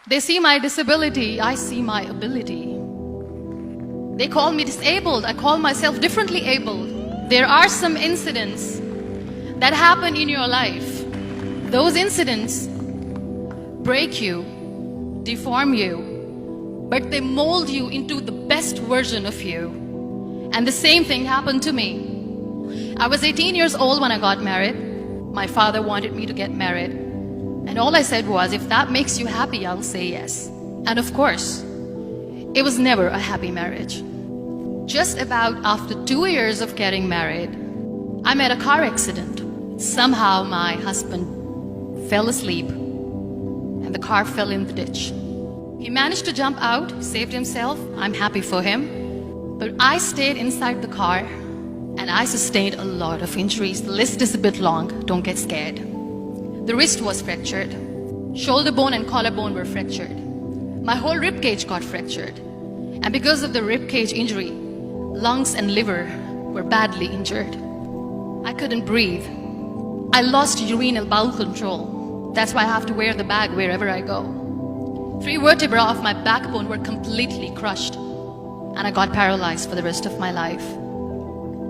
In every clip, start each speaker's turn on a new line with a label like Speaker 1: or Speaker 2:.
Speaker 1: They see my disability, I see my ability. They call me disabled, I call myself differently abled. There are some incidents that happen in your life. Those incidents break you, deform you, but they mold you into the best version of you. And the same thing happened to me. I was 18 years old when I got married. My father wanted me to get married. And all I said was, if that makes you happy, I'll say yes. And of course, it was never a happy marriage. Just about after 2 years of getting married, I met a car accident. Somehow my husband fell asleep and the car fell in the ditch. He managed to jump out, saved himself. I'm happy for him. But I stayed inside the car and I sustained a lot of injuries. The list is a bit long, don't get scared. The wrist was fractured. Shoulder bone and collarbone were fractured. My whole rib cage got fractured. And because of the rib cage injury, lungs and liver were badly injured. I couldn't breathe. I lost urinary bowel control. That's why I have to wear the bag wherever I go. 3 vertebrae of my backbone were completely crushed. And I got paralyzed for the rest of my life.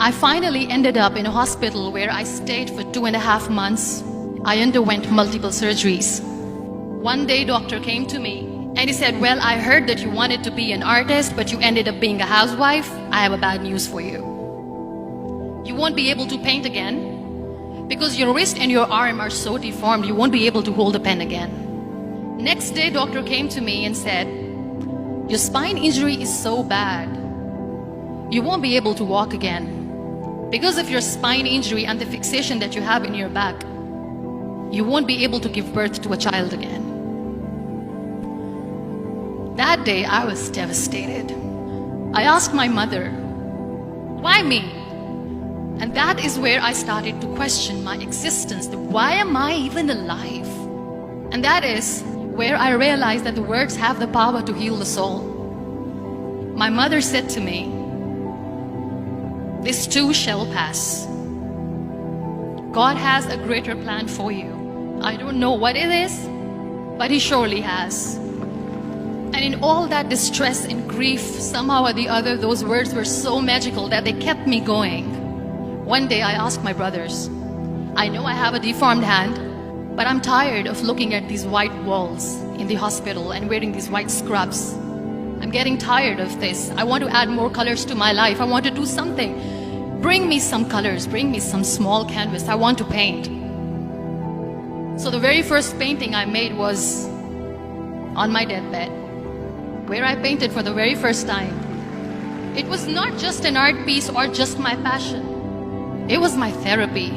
Speaker 1: I finally ended up in a hospital where I stayed for 2.5 months. I underwent multiple surgeries. One day, doctor came to me and he said, well, I heard that you wanted to be an artist, but you ended up being a housewife. I have a bad news for you. You won't be able to paint again because your wrist and your arm are so deformed, you won't be able to hold a pen again. Next day, doctor came to me and said, your spine injury is so bad, you won't be able to walk again. Because of your spine injury and the fixation that you have in your back, you won't be able to give birth to a child again. That day, I was devastated. I asked my mother, why me? And that is where I started to question my existence. Why am I even alive? And that is where I realized that the words have the power to heal the soul. My mother said to me, this too shall pass. God has a greater plan for you. I don't know what it is, but He surely has. And in all that distress and grief, somehow or the other, those words were so magical that they kept me going. One day I asked my brothers, I know I have a deformed hand, but I'm tired of looking at these white walls in the hospital and wearing these white scrubs. I'm getting tired of this. I want to add more colors to my life. I want to do something. Bring me some colors. Bring me some small canvas. I want to paint. So the very first painting I made was on my deathbed, where I painted for the very first time. It was not just an art piece or just my passion. It was my therapy.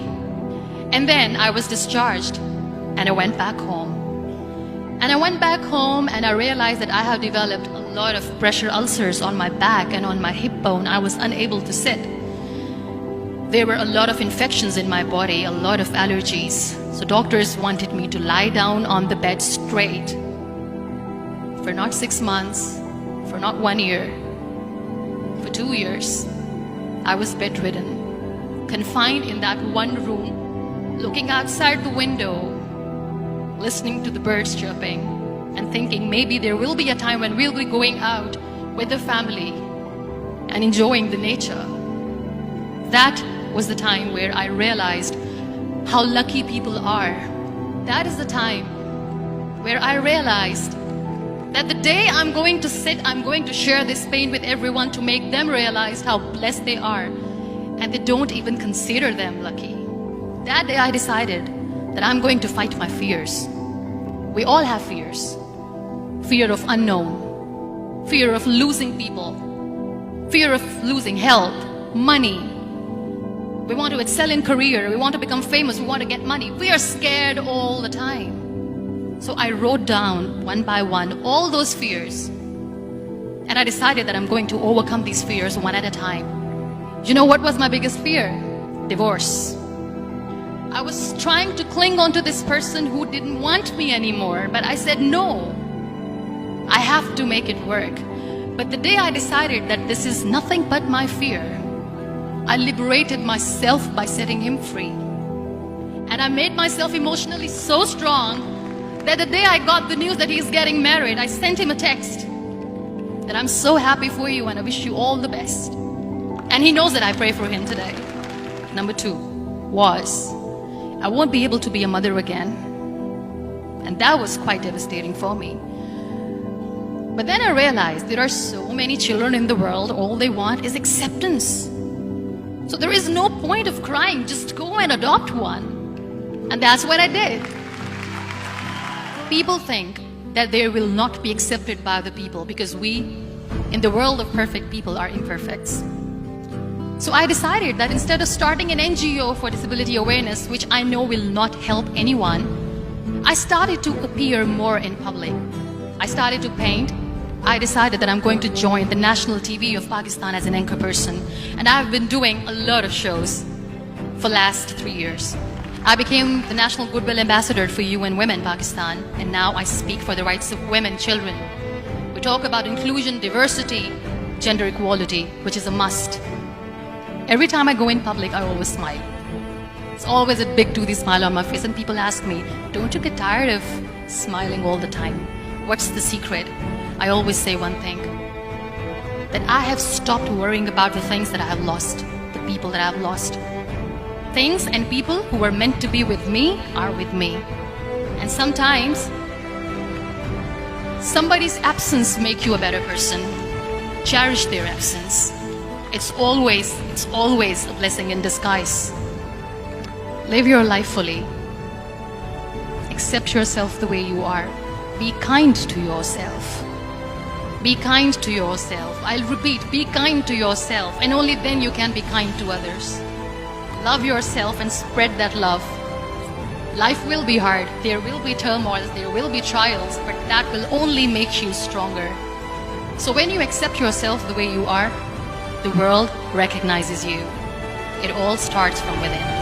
Speaker 1: And then I was discharged and I went back home. And I went back home and I realized that I have developed a lot of pressure ulcers on my back and on my hip bone. I was unable to sit. There were a lot of infections in my body, a lot of allergies. So doctors wanted me to lie down on the bed straight for not 6 months, for not 1 year, for 2 years. I was bedridden, confined in that one room, looking outside the window, listening to the birds chirping and thinking maybe there will be a time when we'll be going out with the family and enjoying the nature. That was the time where I realized how lucky people are. That is the time where I realized that the day I'm going to sit, I'm going to share this pain with everyone to make them realize how blessed they are, and they don't even consider them lucky. That day I decided that I'm going to fight my fears. We all have fears. Fear of unknown, fear of losing people, fear of losing health, money. We want to excel in career, we want to become famous, we want to get money. We are scared all the time. So I wrote down one by one all those fears. And I decided that I'm going to overcome these fears one at a time. You know what was my biggest fear? Divorce. I was trying to cling on to this person who didn't want me anymore, but I said no. I have to make it work. But the day I decided that this is nothing but my fear, I liberated myself by setting him free. And I made myself emotionally so strong that the day I got the news that he's getting married, I sent him a text that I'm so happy for you and I wish you all the best. And he knows that I pray for him today. Number 2 was, I won't be able to be a mother again. And that was quite devastating for me. But then I realized there are so many children in the world, all they want is acceptance. So there is no point of crying, just go and adopt one. And that's what I did. People think that they will not be accepted by the people because we, in the world of perfect people, are imperfects. So I decided that instead of starting an NGO for disability awareness, which I know will not help anyone, I started to appear more in public. I started to paint. I decided that I'm going to join the national TV of Pakistan as an anchor person. And I've been doing a lot of shows for the last 3 years. I became the National Goodwill Ambassador for UN Women Pakistan, and now I speak for the rights of women, children. We talk about inclusion, diversity, gender equality, which is a must. Every time I go in public, I always smile. It's always a big toothy smile on my face, and people ask me, don't you get tired of smiling all the time? What's the secret? I always say one thing, that I have stopped worrying about the things that I have lost, the people that I have lost. Things and people who were meant to be with me are with me. And sometimes, somebody's absence makes you a better person. Cherish their absence. It's always a blessing in disguise. Live your life fully. Accept yourself the way you are. Be kind to yourself. Be kind to yourself. I'll repeat, be kind to yourself, and only then you can be kind to others. Love yourself and spread that love. Life will be hard. There will be turmoils, there will be trials, but that will only make you stronger. So when you accept yourself the way you are, the world recognizes you. It all starts from within.